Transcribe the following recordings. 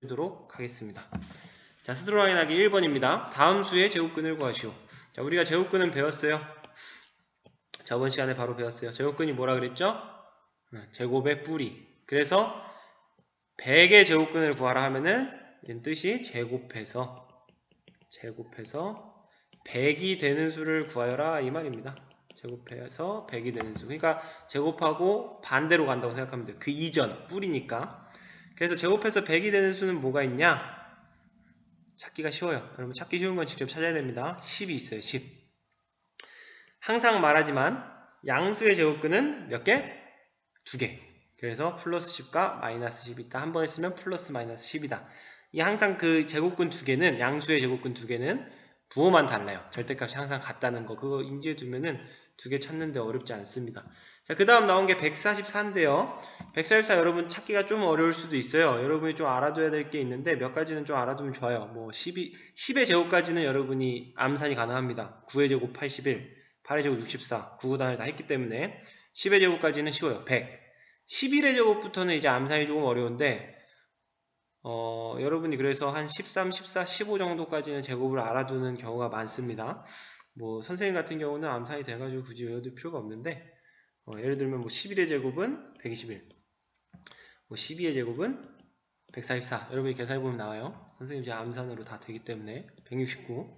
보도록 하겠습니다. 자, 스스로 확인하기 1번입니다. 다음 수의 제곱근을 구하시오. 자, 우리가 제곱근은 배웠어요. 저번 시간에 바로 배웠어요. 제곱근이 뭐라 그랬죠? 제곱의 뿌리. 그래서 100의 제곱근을 구하라 하면은 이런 뜻이 제곱해서 100이 되는 수를 구하여라 이 말입니다. 제곱해서 100이 되는 수. 그러니까 제곱하고 반대로 간다고 생각하면 돼요. 그 이전, 뿌리니까. 그래서 제곱해서 100이 되는 수는 뭐가 있냐? 찾기가 쉬워요. 여러분 찾기 쉬운 건 직접 찾아야 됩니다. 10이 있어요. 10. 항상 말하지만 양수의 제곱근은 몇 개? 2개. 그래서 플러스 10과 마이너스 10이 있다. 한 번 했으면 플러스 마이너스 10이다. 이 항상 그 제곱근 2개는, 양수의 제곱근 2개는 부호만 달라요. 절대값이 항상 같다는 거. 그거 인지해 두면은 2개 찾는데 어렵지 않습니다. 자, 그 다음 나온 게 144인데요. 144 여러분 찾기가 좀 어려울 수도 있어요. 여러분이 좀 알아둬야 될 게 있는데 몇 가지는 좀 알아두면 좋아요. 뭐 10의 제곱까지는 여러분이 암산이 가능합니다. 9의 제곱 81, 8의 제곱 64, 9구단을 다 했기 때문에 10의 제곱까지는 쉬워요. 100. 11의 제곱부터는 이제 암산이 조금 어려운데 여러분이 그래서 한 13, 14, 15 정도까지는 제곱을 알아두는 경우가 많습니다. 뭐 선생님 같은 경우는 암산이 돼가지고 굳이 외워둘 필요가 없는데 예를 들면 뭐 11의 제곱은 121, 뭐 12의 제곱은 144. 여러분이 계산해보면 나와요. 선생님 이제 암산으로 다 되기 때문에 169,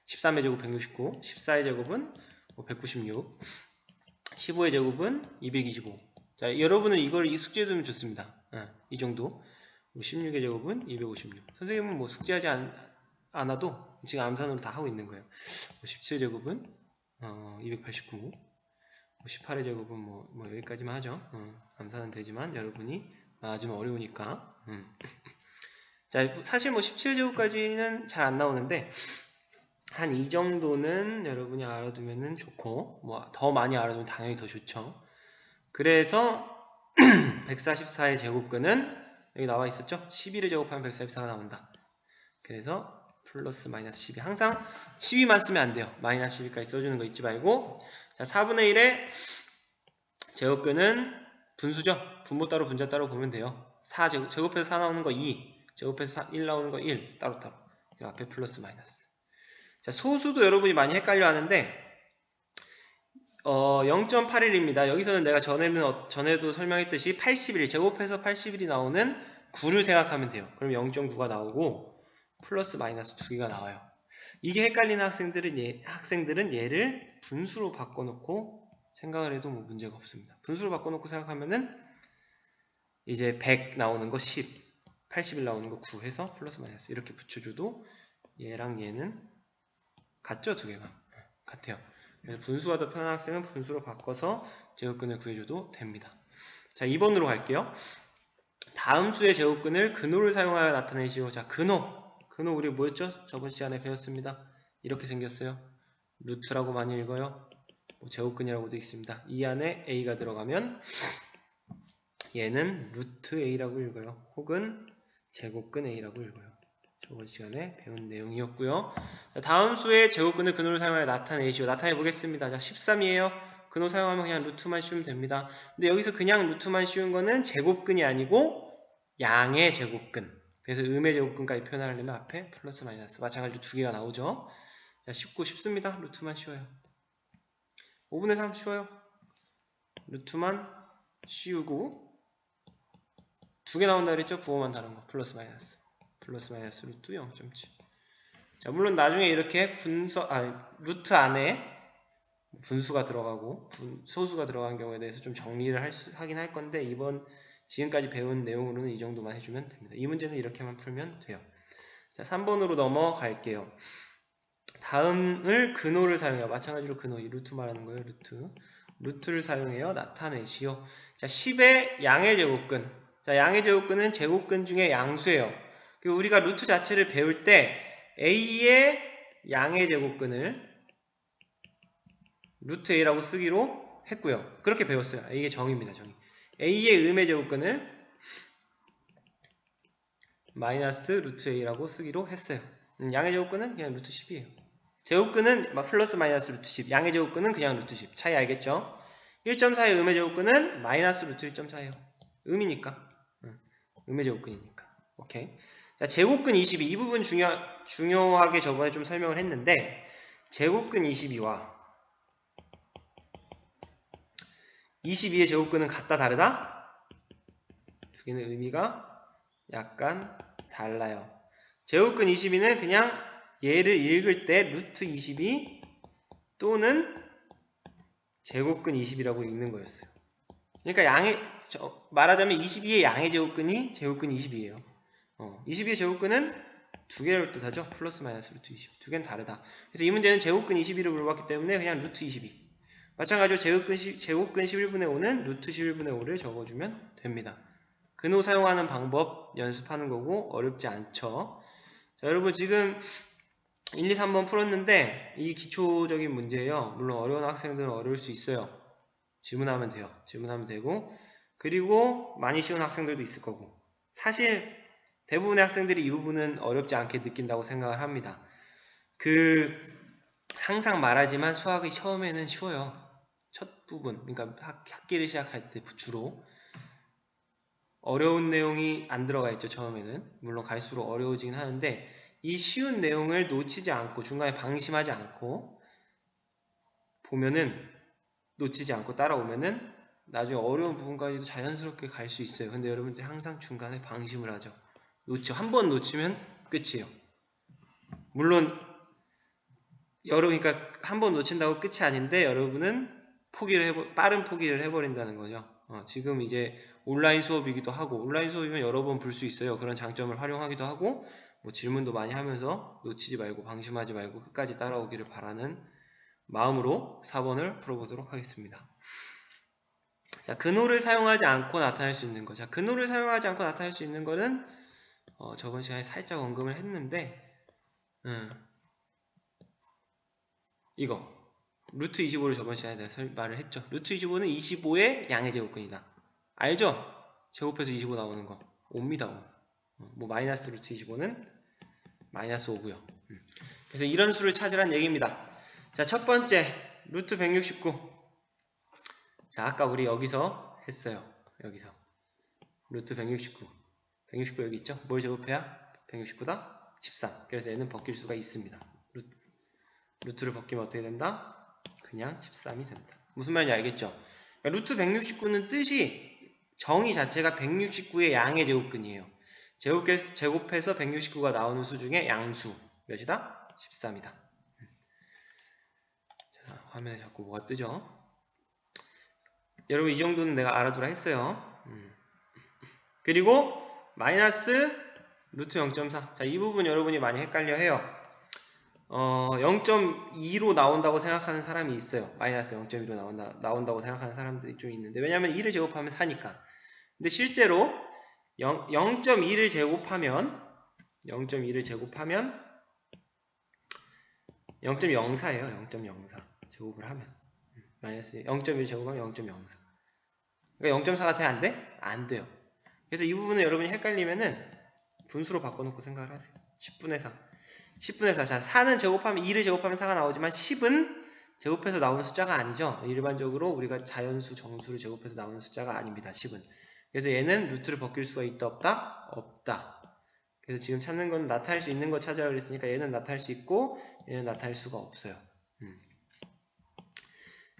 13의 제곱 169, 14의 제곱은 196, 15의 제곱은 225. 자, 여러분은 이걸 숙제해 두면 좋습니다. 이 정도. 16의 제곱은 256. 선생님은 뭐 숙제하지 않아도 지금 암산으로 다 하고 있는 거예요. 17의 제곱은 289. 18의 제곱은 뭐 여기까지만 하죠. 암산은 되지만 여러분이 좀 어려우니까. 자, 사실 뭐 17제곱까지는 잘 안 나오는데 한 이 정도는 여러분이 알아두면 좋고 뭐 더 많이 알아두면 당연히 더 좋죠. 그래서 144의 제곱근은 여기 나와 있었죠? 11을 제곱하면 144가 나온다. 그래서 플러스 마이너스 12. 항상 12만 쓰면 안 돼요. 마이너스 12까지 써주는 거 잊지 말고. 자, 4분의 1의 제곱근은 분수죠? 분모 따로 분자 따로 보면 돼요. 4 제곱해서 4 나오는 거 2, 제곱해서 1 나오는 거 1 따로따로. 앞에 플러스 마이너스. 자, 소수도 여러분이 많이 헷갈려 하는데 0.81입니다. 여기서는 내가 전에도 설명했듯이 81, 제곱해서 81이 나오는 9를 생각하면 돼요. 그럼 0.9가 나오고 플러스 마이너스 2개가 나와요. 이게 헷갈리는 학생들은 얘를 분수로 바꿔놓고 생각을 해도 뭐 문제가 없습니다. 분수로 바꿔놓고 생각하면은 이제 100 나오는 거 10, 81 나오는 거 9 해서 플러스 마이너스 이렇게 붙여줘도 얘랑 얘는 같죠? 두 개가 같아요. 그래서 분수가 더 편한 학생은 분수로 바꿔서 제곱근을 구해줘도 됩니다. 자, 2번으로 갈게요. 다음 수의 제곱근을 근호를 사용하여 나타내시오. 자, 근호 우리 뭐였죠? 저번 시간에 배웠습니다. 이렇게 생겼어요. 루트라고 많이 읽어요. 제곱근이라고도 있습니다. 이 안에 a가 들어가면 얘는 루트 a라고 읽어요. 혹은 제곱근 a라고 읽어요. 저번 시간에 배운 내용이었고요. 다음 수의 제곱근을 근호를 사용하여 나타내시오. 나타내 보겠습니다. 자, 13이에요. 근호 사용하면 그냥 루트만 씌우면 됩니다. 근데 여기서 그냥 루트만 씌운 거는 제곱근이 아니고 양의 제곱근. 그래서 음의 제곱근까지 표현하려면 앞에 플러스 마이너스 마찬가지로 두 개가 나오죠. 자, 19 쉽습니다. 루트만 씌워요. 5분의 3 쉬워요. 루트만 씌우고 두 개 나온다 그랬죠? 부호만 다른 거. 플러스 마이너스. 플러스 마이너스 루트 0.7. 자, 물론 나중에 이렇게 루트 안에 분수가 들어가고 소수가 들어간 경우에 대해서 좀 정리를 하긴 할 건데 지금까지 배운 내용으로는 이 정도만 해주면 됩니다. 이 문제는 이렇게만 풀면 돼요. 자, 3번으로 넘어갈게요. 다음을 근호를 사용해요. 마찬가지로 근호, 이 루트 말하는 거예요. 루트를 사용해요. 나타내시오. 자, 10의 양의 제곱근. 자, 양의 제곱근은 제곱근 중에 양수예요. 우리가 루트 자체를 배울 때 a의 양의 제곱근을 루트 a라고 쓰기로 했고요. 그렇게 배웠어요. 이게 정의입니다. 정의. a의 음의 제곱근을 마이너스 루트 a라고 쓰기로 했어요. 양의 제곱근은 그냥 루트 10이에요. 제곱근은 플러스 마이너스 루트 10. 양의 제곱근은 그냥 루트 10. 차이 알겠죠? 1.4의 음의 제곱근은 마이너스 루트 1.4예요. 음이니까. 음의 제곱근이니까. 오케이. 자, 제곱근 22. 이 부분 중요하게 저번에 좀 설명을 했는데, 제곱근 22와 22의 제곱근은 같다, 다르다? 두 개는 의미가 약간 달라요. 제곱근 22는 그냥 얘를 읽을 때 루트 22 또는 제곱근 20이라고 읽는 거였어요. 그러니까 말하자면 22의 양의 제곱근이 제곱근 20이에요. 22의 제곱근은 두 개를 뜻하죠. 플러스 마이너스 루트 20. 두 개는 다르다. 그래서 이 문제는 제곱근 22를 물어봤기 때문에 그냥 루트 22. 마찬가지로 제곱근 11분의 5는 루트 11분의 5를 적어주면 됩니다. 근호 사용하는 방법 연습하는 거고 어렵지 않죠. 자, 여러분 지금 1, 2, 3번 풀었는데 이 기초적인 문제예요. 물론 어려운 학생들은 어려울 수 있어요. 질문하면 돼요. 질문하면 되고, 그리고 많이 쉬운 학생들도 있을 거고. 사실 대부분의 학생들이 이 부분은 어렵지 않게 느낀다고 생각을 합니다. 항상 말하지만 수학이 처음에는 쉬워요. 첫 부분, 그러니까 학기를 시작할 때 주로 어려운 내용이 안 들어가 있죠. 처음에는. 물론 갈수록 어려워지긴 하는데 이 쉬운 내용을 놓치지 않고 중간에 방심하지 않고 보면은, 놓치지 않고 따라오면은 나중에 어려운 부분까지도 자연스럽게 갈 수 있어요. 근데 여러분들 항상 중간에 방심을 하죠. 한 번 놓치면 끝이에요. 물론 그러니까 한 번 놓친다고 끝이 아닌데 여러분은 빠른 포기를 해버린다는 거죠. 지금 이제 온라인 수업이기도 하고, 온라인 수업이면 여러 번 볼 수 있어요. 그런 장점을 활용하기도 하고, 뭐 질문도 많이 하면서 놓치지 말고 방심하지 말고 끝까지 따라오기를 바라는 마음으로 4번을 풀어보도록 하겠습니다. 자, 근호를 사용하지 않고 나타낼 수 있는 거. 자, 근호를 사용하지 않고 나타낼 수 있는 거는 저번 시간에 살짝 언급을 했는데, 이거 루트 25를 저번 시간에 내가 말을 했죠. 루트 25는 25의 양의 제곱근이다. 알죠? 제곱해서 25 나오는 거 5입니다. 5. 뭐 마이너스 루트 25는 마이너스 5고요. 그래서 이런 수를 찾으란 얘기입니다. 자, 첫 번째 루트 169. 자, 아까 우리 여기서 했어요. 여기서 루트 169. 169 여기 있죠? 뭘 제곱해야 169다? 13. 그래서 얘는 벗길 수가 있습니다. 루트를 벗기면 어떻게 된다? 그냥 13이 된다. 무슨 말인지 알겠죠? 그러니까 루트 169는 뜻이 정의 자체가 169의 양의 제곱근이에요. 제곱해서 169가 나오는 수 중에 양수 몇이다? 13이다. 자, 화면에 자꾸 뭐가 뜨죠? 여러분 이 정도는 내가 알아두라 했어요. 그리고 마이너스 루트 0.4. 자, 이 부분 여러분이 많이 헷갈려 해요. 0.2로 나온다고 생각하는 사람이 있어요. 마이너스 0.2로 나온다고 생각하는 사람들이 좀 있는데, 왜냐면 2를 제곱하면 4니까. 근데 실제로 0.2를 제곱하면 0.04예요. 0.04 제곱을 하면 마이너스 0.1 제곱하면 0.04. 그러니까 0.4가 돼? 안 돼? 안 돼요. 그래서 이 부분을 여러분이 헷갈리면은 분수로 바꿔놓고 생각을 하세요. 10분의 4. 10분의 4. 자, 4는 제곱하면 2를 제곱하면 4가 나오지만 10은 제곱해서 나오는 숫자가 아니죠. 일반적으로 우리가 자연수, 정수를 제곱해서 나오는 숫자가 아닙니다. 10은. 그래서 얘는 루트를 벗길 수가 있다, 없다? 없다. 그래서 지금 찾는 건 나타낼 수 있는 거 찾으라 그랬으니까 얘는 나타낼 수 있고 얘는 나타낼 수가 없어요.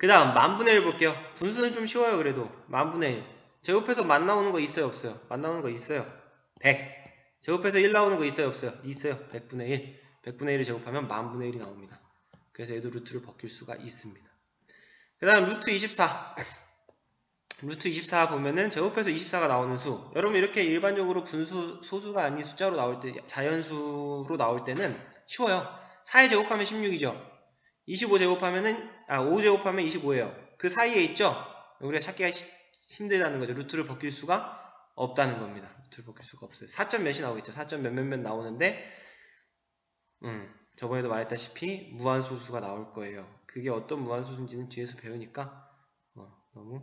그 다음 만분의 1 볼게요. 분수는 좀 쉬워요. 그래도 만분의 1 제곱해서 만 나오는 거 있어요, 없어요? 만 나오는 거 있어요. 100 제곱해서 1 나오는 거 있어요, 없어요? 있어요. 100분의 1 100분의 1을 제곱하면 만분의 1이 나옵니다. 그래서 얘도 루트를 벗길 수가 있습니다. 그 다음 루트 24 루트 24 보면은 제곱해서 24가 나오는 수. 여러분 이렇게 일반적으로 분수, 소수가 아닌 숫자로 나올 때, 자연수로 나올 때는 쉬워요. 4에 제곱하면 16이죠. 25 제곱하면은 5 제곱하면 25예요. 그 사이에 있죠? 우리가 찾기가 힘들다는 거죠. 루트를 벗길 수가 없다는 겁니다. 루트를 벗길 수가 없어요. 4점 몇이 나오겠죠. 4점 몇몇몇 나오는데 저번에도 말했다시피 무한소수가 나올 거예요. 그게 어떤 무한소수인지는 뒤에서 배우니까 너무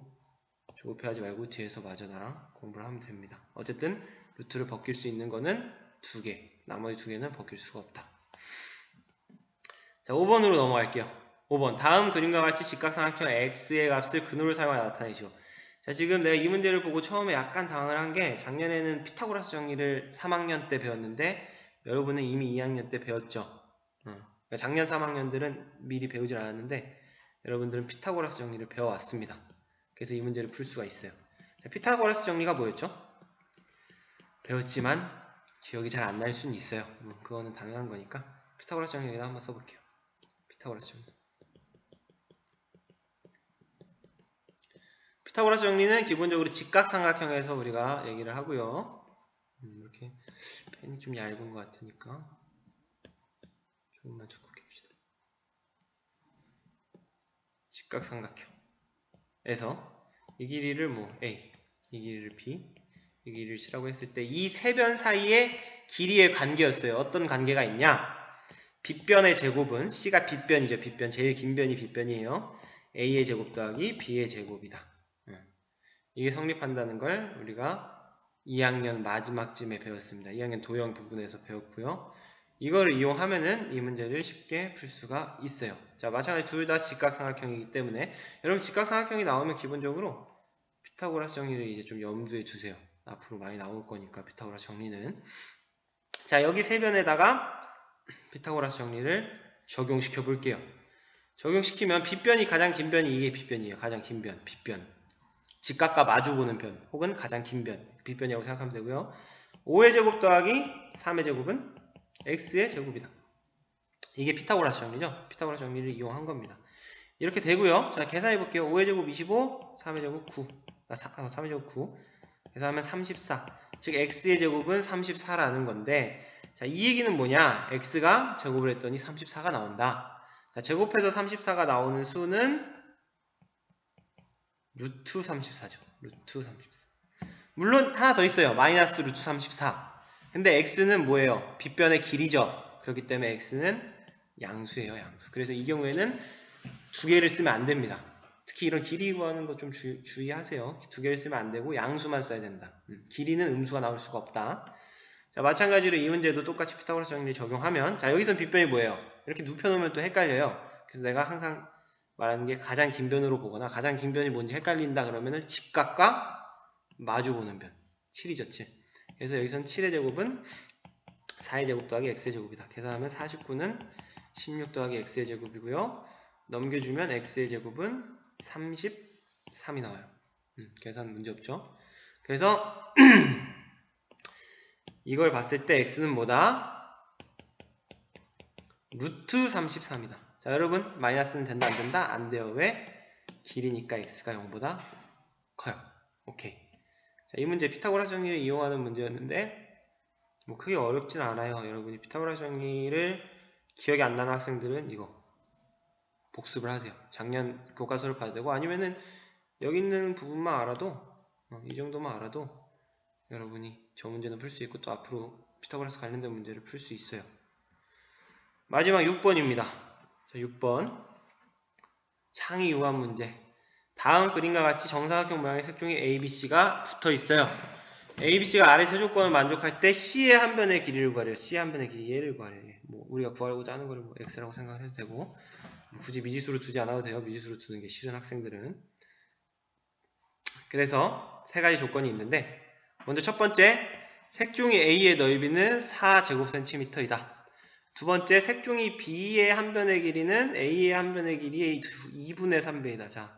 조급해하지 말고 뒤에서 마저 나랑 공부를 하면 됩니다. 어쨌든 루트를 벗길 수 있는 거는 2개, 나머지 2개는 벗길 수가 없다. 자, 5번으로 넘어갈게요. 5번 다음 그림과 같이 직각삼각형 x의 값을 근호를 사용하여 나타내시오. 자, 지금 내가 이 문제를 보고 처음에 약간 당황을 한 게 작년에는 피타고라스 정리를 3학년 때 배웠는데 여러분은 이미 2학년 때 배웠죠. 그러니까 작년 3학년들은 미리 배우질 않았는데 여러분들은 피타고라스 정리를 배워왔습니다. 그래서 이 문제를 풀 수가 있어요. 자, 피타고라스 정리가 뭐였죠? 배웠지만 기억이 잘 안 날 수는 있어요. 그거는 당연한 거니까 피타고라스 정리 여기다 한번 써볼게요. 피타고라스 정리. 피타고라스 정리는 기본적으로 직각삼각형에서 우리가 얘기를 하고요. 이렇게 펜이 좀 얇은 것 같으니까 조금만 두껍게 합시다. 직각삼각형에서 이 길이를 뭐 A, 이 길이를 B, 이 길이를 C라고 했을 때 이 세 변 사이의 길이의 관계였어요. 어떤 관계가 있냐? 빗변의 제곱은 C가 빗변이죠. 빗변 제일 긴 변이 빗변이에요. A의 제곱 더하기 B의 제곱이다. 이게 성립한다는 걸 우리가 2학년 마지막쯤에 배웠습니다. 2학년 도형 부분에서 배웠고요. 이걸 이용하면은 이 문제를 쉽게 풀 수가 있어요. 자, 마찬가지 둘 다 직각삼각형이기 때문에 여러분 직각삼각형이 나오면 기본적으로 피타고라스 정리를 이제 좀 염두에 두세요. 앞으로 많이 나올 거니까 피타고라스 정리는. 자, 여기 세 변에다가 피타고라스 정리를 적용시켜 볼게요. 적용시키면 빗변이 가장 긴 변이 이게 빗변이에요. 가장 긴 변, 빗변. 직각과 마주보는 변 혹은 가장 긴 변, 빗변이라고 생각하면 되고요. 5의 제곱 더하기 3의 제곱은 x의 제곱이다. 이게 피타고라스 정리죠. 피타고라스 정리를 이용한 겁니다. 이렇게 되고요. 자, 계산해 볼게요. 5의 제곱 25, 3의 제곱 9. 3의 제곱 9. 계산하면 34. 즉 x의 제곱은 34라는 건데, 자, 이 얘기는 뭐냐? x가 제곱을 했더니 34가 나온다. 자, 제곱해서 34가 나오는 수는 루트 34죠. 루트 34. 물론 하나 더 있어요. 마이너스 루트 34. 근데 x는 뭐예요? 빗변의 길이죠. 그렇기 때문에 x는 양수예요. 양수. 그래서 이 경우에는 두 개를 쓰면 안 됩니다. 특히 이런 길이 구하는 거 좀 주의하세요. 두 개를 쓰면 안 되고 양수만 써야 된다. 길이는 음수가 나올 수가 없다. 자, 마찬가지로 이 문제도 똑같이 피타고라스 정리를 적용하면, 자, 여기서는 빗변이 뭐예요? 이렇게 눕혀놓으면 또 헷갈려요. 그래서 내가 항상 말하는 게 가장 긴 변으로 보거나 가장 긴 변이 뭔지 헷갈린다 그러면은 직각과 마주보는 변. 7이죠, 7. 그래서 여기서는 7의 제곱은 4의 제곱 더하기 x의 제곱이다. 계산하면 49는 16 더하기 x의 제곱이고요. 넘겨주면 x의 제곱은 33이 나와요. 계산 문제 없죠. 그래서 이걸 봤을 때 x는 뭐다? 루트 33이다. 자, 여러분 마이너스는 된다 안 된다? 안 돼요. 왜? 길이니까 x가 0보다 커요. 오케이. 자, 이 문제 피타고라스 정리를 이용하는 문제였는데 뭐 크게 어렵진 않아요. 여러분이 피타고라스 정리를 기억이 안 나는 학생들은 이거 복습을 하세요. 작년 교과서를 봐야 되고 아니면은 여기 있는 부분만 알아도 이 정도만 알아도 여러분이 저 문제는 풀 수 있고 또 앞으로 피타고라스 관련된 문제를 풀 수 있어요. 마지막 6번입니다. 자, 6번 창의 유한 문제. 다음 그림과 같이 정사각형 모양의 색종이 ABC가 붙어 있어요. ABC가 아래 세 조건을 만족할 때 C의 한 변의 길이를 구하래요. C의 한 변의 길이 얘를 구하래요. 뭐 우리가 구하려고자 하는 거를 뭐 X라고 생각을 해도 되고 굳이 미지수로 두지 않아도 돼요. 미지수로 두는 게 싫은 학생들은. 그래서 세 가지 조건이 있는데 먼저 첫 번째, 색종이 A의 넓이는 4제곱cm이다. 두 번째, 색종이 B의 한 변의 길이는 A의 한 변의 길이의 2분의 3배이다. 자,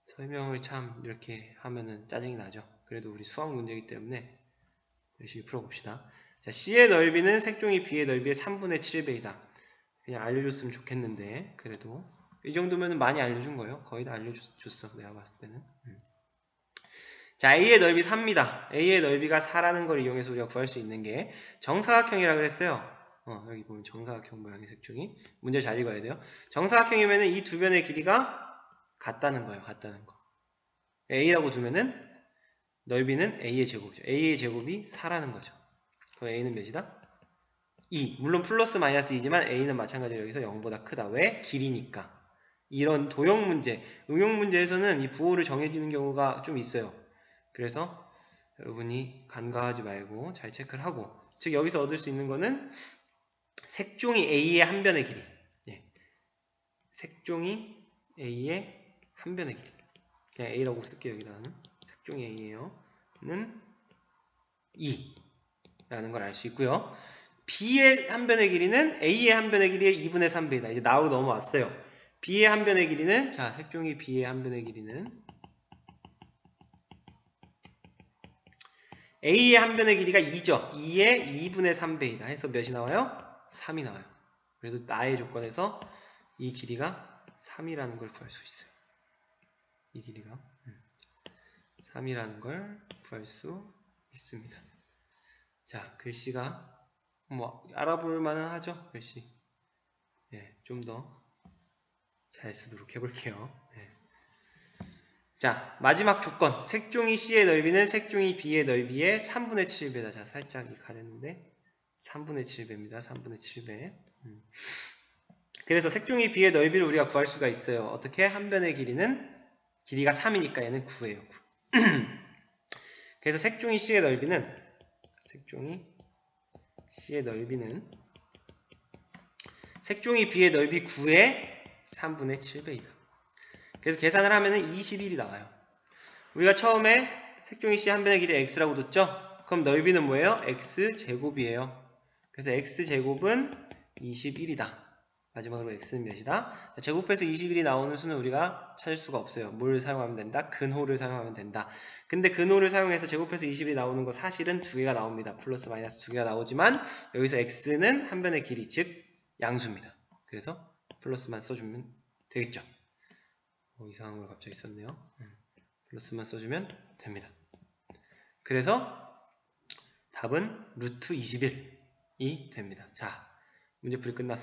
설명을 참 이렇게 하면은 짜증이 나죠. 그래도 우리 수학 문제이기 때문에 열심히 풀어봅시다. 자, C의 넓이는 색종이 B의 넓이의 3분의 7배이다. 그냥 알려줬으면 좋겠는데 그래도 이 정도면 많이 알려준 거예요. 거의 다 알려줬어. 내가 봤을 때는. 자, A의 넓이 4입니다. A의 넓이가 4라는 걸 이용해서 우리가 구할 수 있는 게 정사각형이라 그랬어요. 여기 보면 정사각형 모양의 색종이. 문제 잘 읽어야 돼요. 정사각형이면은 이 두 변의 길이가 같다는 거예요. 같다는 거. A라고 두면은 넓이는 A의 제곱이죠. A의 제곱이 4라는 거죠. 그럼 A는 몇이다? 2. 물론 플러스 마이너스 2지만 A는 마찬가지로 여기서 0보다 크다. 왜? 길이니까. 이런 도형 문제, 응용 문제에서는 이 부호를 정해주는 경우가 좀 있어요. 그래서 여러분이 간과하지 말고 잘 체크를 하고, 즉 여기서 얻을 수 있는 거는 색종이 A의 한 변의 길이. 색종이 A의 한 변의 길이. 그냥 A라고 쓸게요. 여기다가는. 색종이 A예요. 는 2라는 걸 알 수 있고요. B의 한 변의 길이는 A의 한 변의 길이의 2분의 3배이다. 이제 나우로 넘어왔어요. B의 한 변의 길이는, 자, 색종이 B의 한 변의 길이는 A의 한 변의 길이가 2죠. 2의 2분의 3배이다. 해서 몇이 나와요? 3이 나와요. 그래서 나의 조건에서 이 길이가 3이라는 걸 구할 수 있어요. 이 길이가 3이라는 걸 구할 수 있습니다. 자, 글씨가 뭐 알아볼 만은 하죠. 글씨. 예, 좀 더 잘 쓰도록 해볼게요. 예. 자, 마지막 조건. 색종이 C의 넓이는 색종이 B의 넓이의 3분의 7배다. 자, 살짝 가렸는데 3분의 7배입니다. 3분의 7배. 그래서 색종이 B의 넓이를 우리가 구할 수가 있어요. 어떻게? 한 변의 길이가 3이니까 얘는 9예요. 9. 그래서 색종이 C의 넓이는 색종이 B의 넓이 9의 3분의 7배이다. 그래서 계산을 하면은 21이 나와요. 우리가 처음에 색종이 C 한 변의 길이 x라고 뒀죠? 그럼 넓이는 뭐예요? x제곱이에요. 그래서 x제곱은 21이다. 마지막으로 x는 몇이다? 제곱해서 21이 나오는 수는 우리가 찾을 수가 없어요. 뭘 사용하면 된다? 근호를 사용하면 된다. 근데 근호를 사용해서 제곱해서 20이 나오는 거 사실은 두 개가 나옵니다. 플러스 마이너스 두 개가 나오지만 여기서 x는 한 변의 길이, 즉 양수입니다. 그래서 플러스만 써주면 되겠죠. 이상한 걸 갑자기 썼네요. 플러스만 써주면 됩니다. 그래서 답은 루트 21이 됩니다. 자, 문제풀이 끝났습니다.